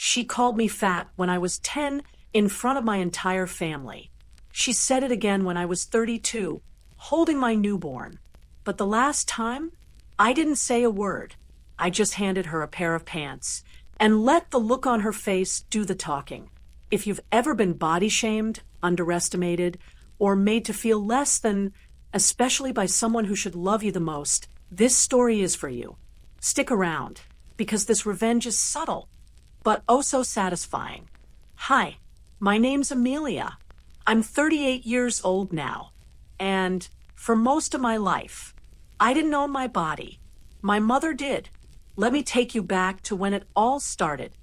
She called me fat when I was 10 in front of my entire family. She said it again when I was 32, holding my newborn. But the last time, I didn't say a word. I just handed her a pair of pants and let the look on her face do the talking. If you've ever been body shamed, underestimated, or made to feel less than, especially by someone who should love you the most, this story is for you. Stick around, because this revenge is subtle, but oh so satisfying. Hi, my name's Emelia. I'm 38 years old now, and for most of my life, I didn't own my body. My mother did. Let me take you back to when it all started.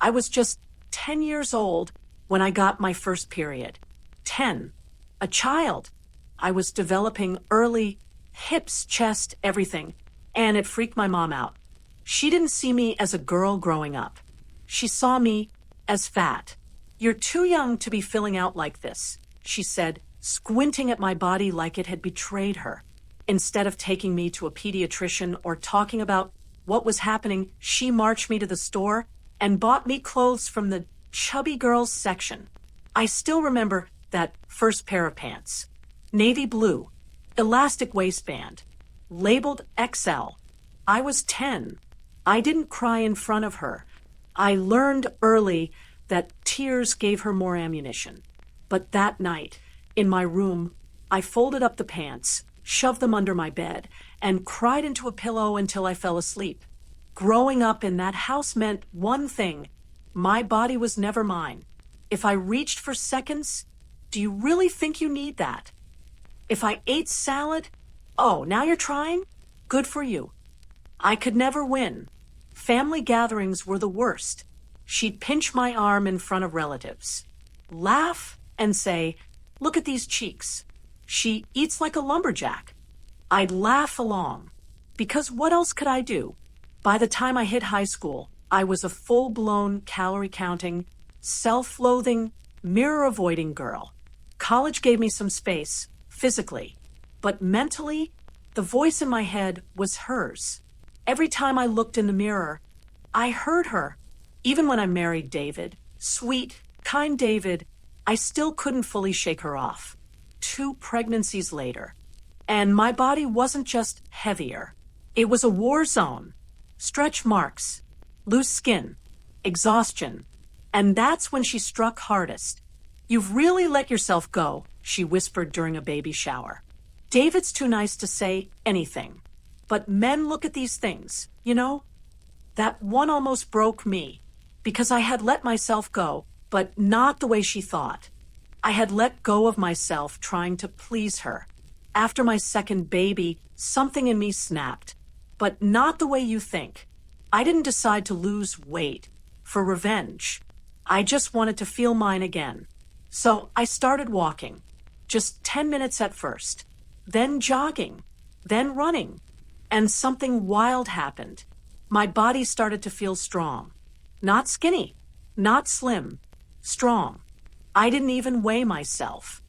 I was just 10 years old when I got my first period. 10. A child. I was developing early, hips, chest, everything, and it freaked my mom out. She didn't see me as a girl growing up. She saw me as fat. You're too young to be filling out like this, she said, squinting at my body like it had betrayed her. Instead of taking me to a pediatrician or talking about what was happening, she marched me to the store and bought me clothes from the chubby girls section. I still remember that first pair of pants. Navy blue, elastic waistband, labeled XL. I was 10. I didn't cry in front of her. I learned early that tears gave her more ammunition. But that night, in my room, I folded up the pants, shoved them under my bed, and cried into a pillow until I fell asleep. Growing up in that house meant one thing: my body was never mine. If I reached for seconds, do you really think you need that? If I ate salad, oh, now you're trying? Good for you. I could never win. Family gatherings were the worst. She'd pinch my arm in front of relatives, laugh, and say, "Look at these cheeks. She eats like a lumberjack." I'd laugh along, because what else could I do? By the time I hit high school, I was a full-blown calorie-counting, self-loathing, mirror-avoiding girl. College gave me some space, physically, but mentally, the voice in my head was hers. Every time I looked in the mirror, I heard her. Even when I married David, sweet, kind David, I still couldn't fully shake her off. 2 pregnancies later, and my body wasn't just heavier. It was a war zone. Stretch marks, loose skin, exhaustion. And that's when she struck hardest. "You've really let yourself go," she whispered during a baby shower. David's too nice to say anything. But men look at these things, you know? That one almost broke me, because I had let myself go, but not the way she thought. I had let go of myself trying to please her. After my second baby, something in me snapped. But not the way you think. I didn't decide to lose weight for revenge. I just wanted to feel mine again. So I started walking, just 10 minutes at first, then jogging, then running. And something wild happened. My body started to feel strong. Not skinny, not slim, strong. I didn't even weigh myself.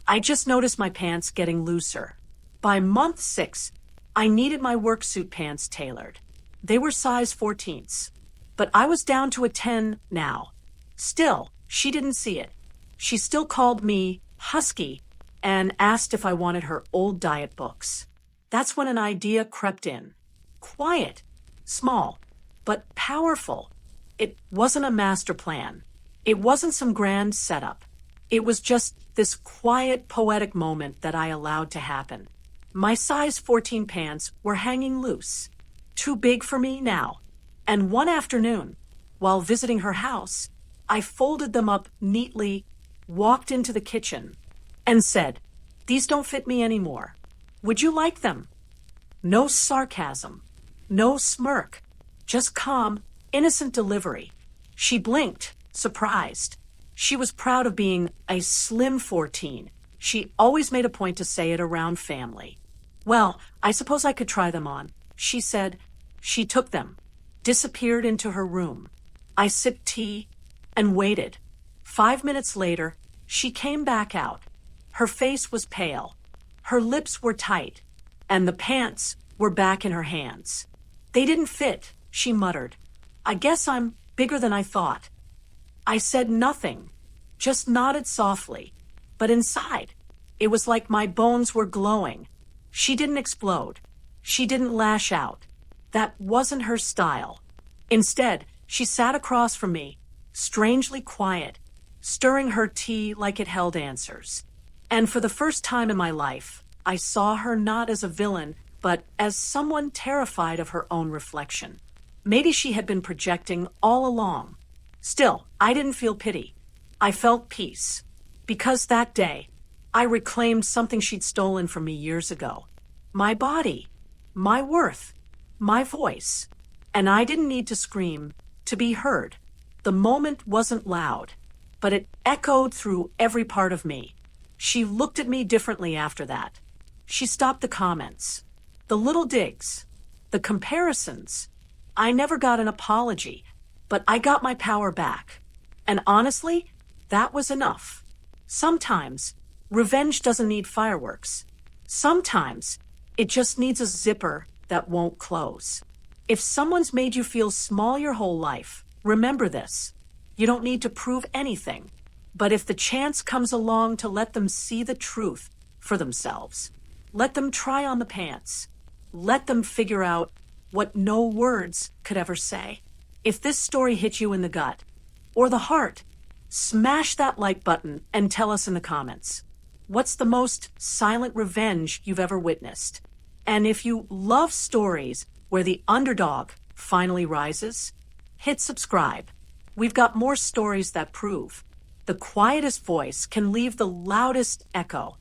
I just noticed my pants getting looser. By month 6, I needed my work suit pants tailored. They were size 14s, but I was down to a 10 now. Still, she didn't see it. She still called me husky and asked if I wanted her old diet books. That's when an idea crept in. Quiet, small, but powerful. It wasn't a master plan. It wasn't some grand setup. It was just this quiet, poetic moment that I allowed to happen. My size 14 pants were hanging loose, too big for me now. And one afternoon, while visiting her house, I folded them up neatly, walked into the kitchen, and said, "These don't fit me anymore. Would you like them?" No sarcasm, no smirk, just calm, innocent delivery. She blinked, surprised. She was proud of being a slim 14. She always made a point to say it around family. "Well, I suppose I could try them on," she said. She took them, disappeared into her room. I sipped tea and waited. 5 minutes later, she came back out. Her face was pale. Her lips were tight, and the pants were back in her hands. "They didn't fit," she muttered. "I guess I'm bigger than I thought." I said nothing, just nodded softly. But inside, it was like my bones were glowing. She didn't explode. She didn't lash out. That wasn't her style. Instead, she sat across from me, strangely quiet, stirring her tea like it held answers. And for the first time in my life, I saw her not as a villain, but as someone terrified of her own reflection. Maybe she had been projecting all along. Still, I didn't feel pity. I felt peace. Because that day, I reclaimed something she'd stolen from me years ago. My body, my worth, my voice. And I didn't need to scream to be heard. The moment wasn't loud, but it echoed through every part of me. She looked at me differently after that. She stopped the comments, the little digs, the comparisons. I never got an apology, but I got my power back. And honestly, that was enough. Sometimes, revenge doesn't need fireworks. Sometimes, it just needs a zipper that won't close. If someone's made you feel small your whole life, remember this. You don't need to prove anything. But if the chance comes along to let them see the truth for themselves, let them try on the pants. Let them figure out what no words could ever say. If this story hit you in the gut or the heart, smash that like button and tell us in the comments. What's the most silent revenge you've ever witnessed? And if you love stories where the underdog finally rises, hit subscribe. We've got more stories that prove the quietest voice can leave the loudest echo.